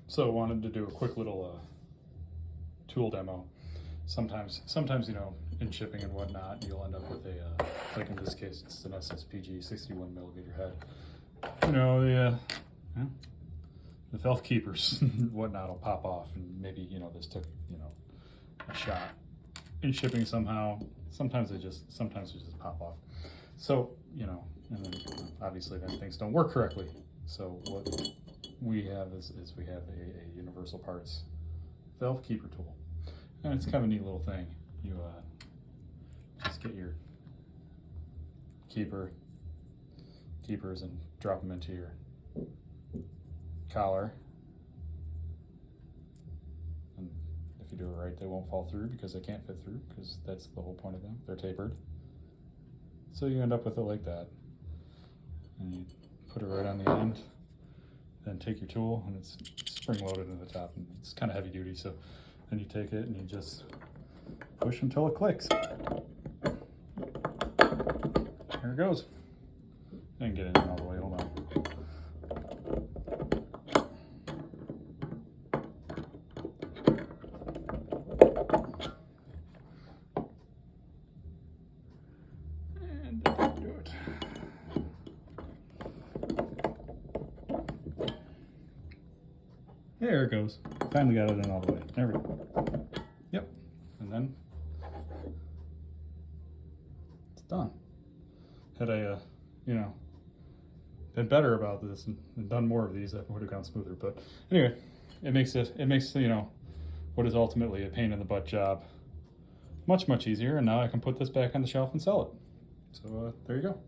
So I wanted to do a quick little tool demo. Sometimes, you know, in shipping and whatnot, you'll end up with a, like in this case, it's an SSP-G 61mm head. You know, the valve keepers and whatnot will pop off, and maybe, you know, this took, you know, a shot in shipping somehow. Sometimes they just pop off. So, you know, and then obviously then things don't work correctly. So what we have is we have a universal parts valve keeper tool. And it's kind of a neat little thing. You just get your keepers and drop them into your collar. And if you do it right, they won't fall through because they can't fit through, because that's the whole point of them. They're tapered. So you end up with it like that. And you put it right on the end, then take your tool, and it's spring loaded into the top, and it's kind of heavy duty, so then you take it and you just push until it clicks. There it goes. I didn't get it in all the way, hold on. And do it. There it goes. Finally got it in all the way. There we go. Yep. And then it's done. Had I, you know, been better about this and done more of these, that would have gone smoother. But anyway, it makes, you know, what is ultimately a pain in the butt job much, much easier. And now I can put this back on the shelf and sell it. So there you go.